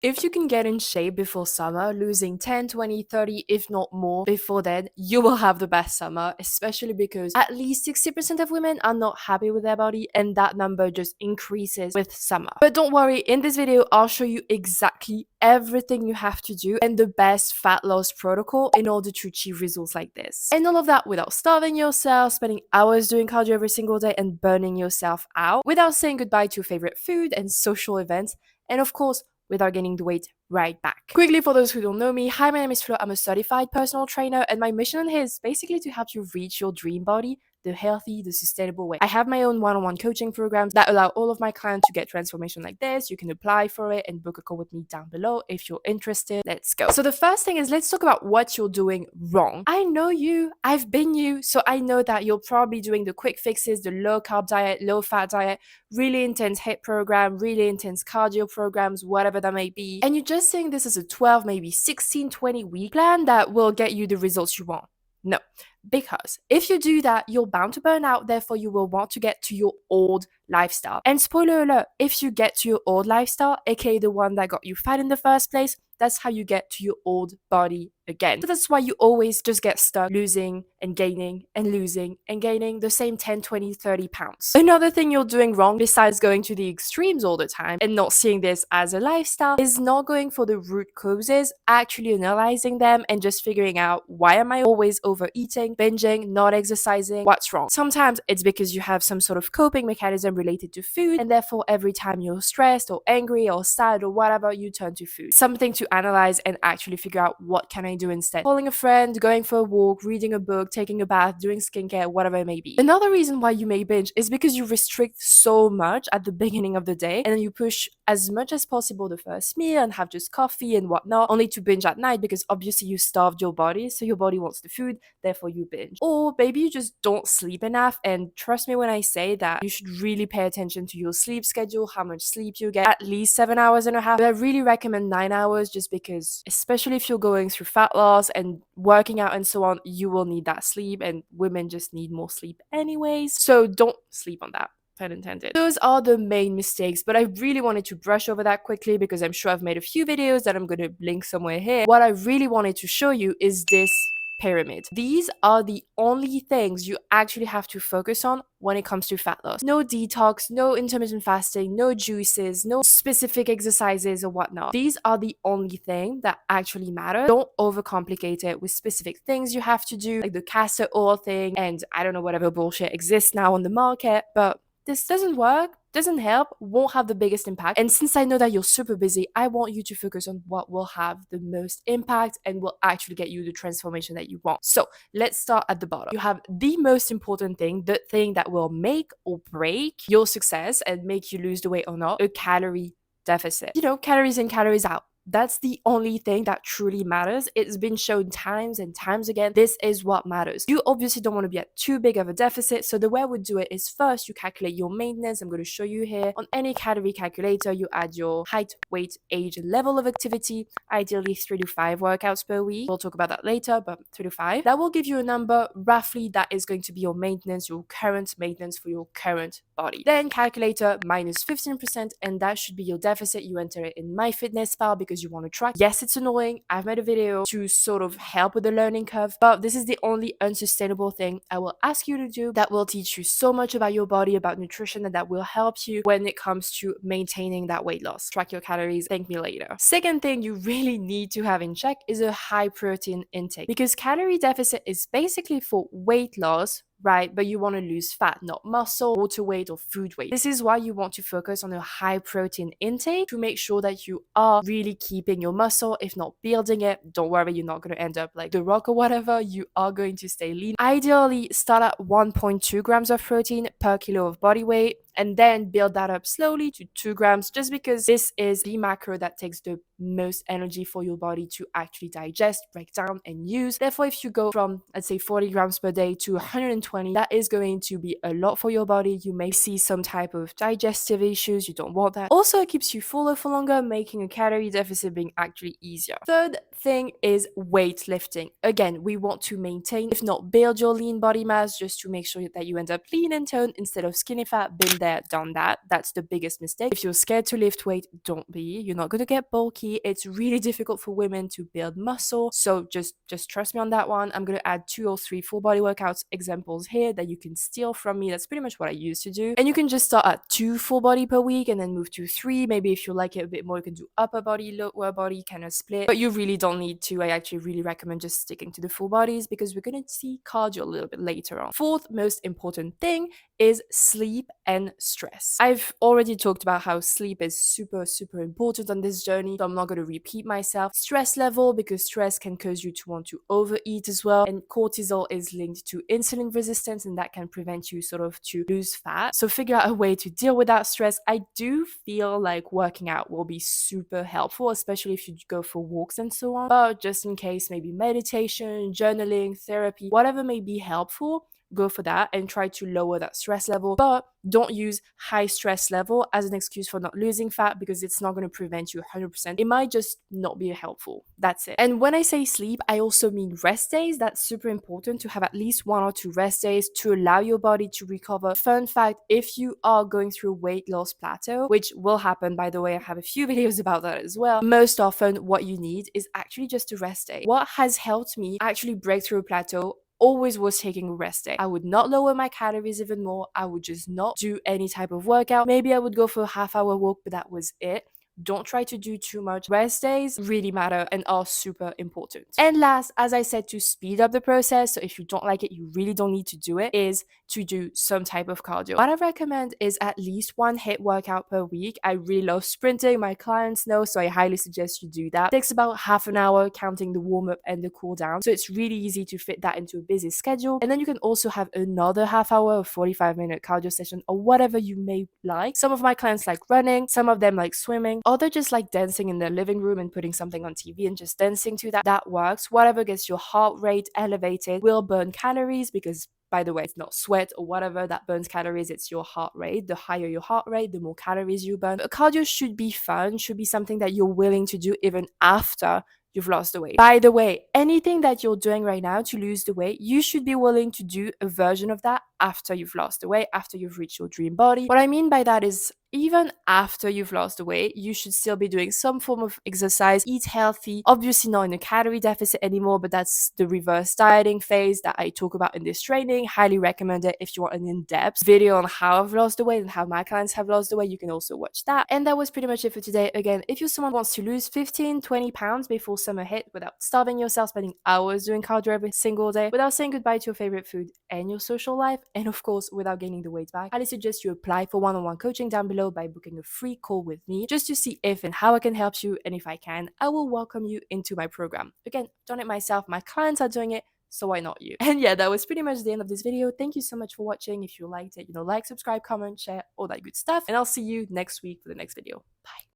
If you can get in shape before summer, losing 10, 20, 30, if not more before then, you will have the best summer, especially because at least 60% of women are not happy with their body, and that number just increases with summer. But don't worry, in this video, I'll show you exactly everything you have to do and the best fat loss protocol in order to achieve results like this. And all of that without starving yourself, spending hours doing cardio every single day and burning yourself out, without saying goodbye to your favorite food and social events, and of course, without gaining the weight right back. Quickly, for those who don't know me, hi, my name is Flo. I'm a certified personal trainer, and my mission on here is basically to help you reach your dream body the healthy, the sustainable way. I have my own one-on-one coaching programs that allow all of my clients to get transformation like this. You can apply for it and book a call with me down below if you're interested. Let's go. So the first thing is, let's talk about what you're doing wrong. I know you, I've been you, so I know that you're probably doing the quick fixes, the low carb diet, low fat diet, really intense HIIT program, really intense cardio programs, whatever that may be. And you're just saying this is a 12, maybe 16, 20 week plan that will get you the results you want. No, because if you do that, you're bound to burn out. Therefore, you will want to get to your old lifestyle. And spoiler alert, if you get to your old lifestyle, aka the one that got you fat in the first place, that's how you get to your old body again. So that's why you always just get stuck losing and gaining and losing and gaining the same 10, 20, 30 pounds. Another thing you're doing wrong, besides going to the extremes all the time and not seeing this as a lifestyle, is not going for the root causes, actually analyzing them and just figuring out, why am I always overeating, binging, not exercising? What's wrong? Sometimes it's because you have some sort of coping mechanism related to food, and therefore every time you're stressed or angry or sad or whatever, you turn to food. Something to analyze and actually figure out, what can I do instead? Calling a friend, going for a walk, reading a book, taking a bath, doing skincare, whatever it may be. Another reason why you may binge is because you restrict so much at the beginning of the day, and then you push as much as possible the first meal and have just coffee and whatnot, only to binge at night because obviously you starved your body, so your body wants the food, therefore you binge. Or maybe you just don't sleep enough, and trust me when I say that you should really pay attention to your sleep schedule, how much sleep you get, at least 7.5 hours. But I really recommend 9 hours, just because, especially if you're going through fat loss and working out and so on, you will need that sleep, and women just need more sleep anyways. So don't sleep on that. Pun intended. Those are the main mistakes, but I really wanted to brush over that quickly because I'm sure I've made a few videos that I'm going to link somewhere here. What I really wanted to show you is this pyramid. These are the only things you actually have to focus on when it comes to fat loss. No detox, no intermittent fasting, no juices, no specific exercises or whatnot. These are the only thing that actually matter. Don't overcomplicate it with specific things you have to do, like the castor oil thing, and I don't know, whatever bullshit exists now on the market, but this doesn't work, doesn't help, won't have the biggest impact. And since I know that you're super busy, I want you to focus on what will have the most impact and will actually get you the transformation that you want. So let's start at the bottom. You have the most important thing, the thing that will make or break your success and make you lose the weight or not: a calorie deficit. You know, calories in, calories out. That's the only thing that truly matters. It's been shown times and times again. This is what matters. You obviously don't want to be at too big of a deficit. So the way I would do it is, first you calculate your maintenance. I'm going to show you here. On any calorie calculator, you add your height, weight, age, and level of activity, ideally 3 to 5 workouts per week. We'll talk about that later, but 3 to 5. That will give you a number roughly that is going to be your maintenance, your current maintenance for your current body. Then calculator minus 15%, and that should be your deficit. You enter it in MyFitnessPal because you want to track. Yes, it's annoying. I've made a video to sort of help with the learning curve, but this is the only unsustainable thing I will ask you to do that will teach you so much about your body, about nutrition, and that will help you when it comes to maintaining that weight loss. Track your calories. Thank me later. Second thing you really need to have in check is a high protein intake, because calorie deficit is basically for weight loss, right? But you want to lose fat, not muscle, water weight, or food weight. This is why you want to focus on a high protein intake to make sure that you are really keeping your muscle, if not building it. Don't worry, you're not going to end up like The Rock or whatever. You are going to stay lean. Ideally, start at 1.2 grams of protein per kilo of body weight, and then build that up slowly to 2 grams, just because this is the macro that takes the most energy for your body to actually digest, break down, and use. Therefore, if you go from, let's say, 40 grams per day to 120, that is going to be a lot for your body. You may see some type of digestive issues. You don't want that. Also, it keeps you fuller for longer, making a calorie deficit being actually easier. Third thing is weightlifting. Again, we want to maintain, if not build, your lean body mass, just to make sure that you end up lean and toned instead of skinny fat. Been there, there, done that. That's the biggest mistake. If you're scared to lift weight, don't be. You're not going to get bulky. It's really difficult for women to build muscle. So just trust me on that one. I'm going to add 2 or 3 full body workouts examples here that you can steal from me. That's pretty much what I used to do. And you can just start at 2 full body per week and then move to 3. Maybe if you like it a bit more, you can do upper body, lower body, kind of split. But you really don't need to. I actually really recommend just sticking to the full bodies because we're going to see cardio a little bit later on. Fourth most important thing is sleep and stress. I've already talked about how sleep is super important on this journey, so I'm not going to repeat myself. Stress level, because stress can cause you to want to overeat as well, and cortisol is linked to insulin resistance, and that can prevent you sort of to lose fat. So figure out a way to deal with that stress. I do feel like working out will be super helpful, especially if you go for walks and so on, but just in case, maybe meditation, journaling, therapy, whatever may be helpful, go for that and try to lower that stress level. But don't use high stress level as an excuse for not losing fat, because it's not going to prevent you 100%. It might just not be helpful. That's it. And when I say sleep, I also mean rest days. That's super important to have at least 1 or 2 rest days to allow your body to recover. Fun fact, if you are going through weight loss plateau, which will happen, by the way, I have a few videos about that as well, most often what you need is actually just a rest day. What has helped me actually break through a plateau always was taking a rest day. I would not lower my calories even more. I would just not do any type of workout. Maybe I would go for a half-hour walk, but that was it. Don't try to do too much. Rest days really matter and are super important. And last, as I said, to speed up the process, so if you don't like it, you really don't need to do it, is to do some type of cardio. What I recommend is at least 1 HIIT workout per week. I really love sprinting. My clients know, so I highly suggest you do that. It takes about half an hour counting the warm-up and the cool down. So it's really easy to fit that into a busy schedule. And then you can also have another half hour or 45-minute cardio session or whatever you may like. Some of my clients like running, some of them like swimming, or they're just like dancing in their living room and putting something on TV and just dancing to that. That works. Whatever gets your heart rate elevated will burn calories, because by the way, it's not sweat or whatever that burns calories, it's your heart rate. The higher your heart rate, the more calories you burn. But cardio should be fun, should be something that you're willing to do even after you've lost the weight. By the way, anything that you're doing right now to lose the weight, you should be willing to do a version of that after you've lost the weight, after you've reached your dream body. What I mean by that is, even after you've lost the weight, you should still be doing some form of exercise, eat healthy, obviously not in a calorie deficit anymore, but that's the reverse dieting phase that I talk about in this training. Highly recommend it. If you want an in-depth video on how I've lost the weight and how my clients have lost the weight, you can also watch that. And that was pretty much it for today. Again, if you're someone who wants to lose 15, 20 pounds before summer hit without starving yourself, spending hours doing cardio every single day, without saying goodbye to your favorite food and your social life, and of course, without gaining the weight back, I highly suggest you apply for one-on-one coaching down below by booking a free call with me just to see if and how I can help you. And if I can, I will welcome you into my program. Again, I've done it myself. My clients are doing it, so why not you? And yeah, that was pretty much the end of this video. Thank you so much for watching. If you liked it, like, subscribe, comment, share, all that good stuff. And I'll see you next week for the next video. Bye.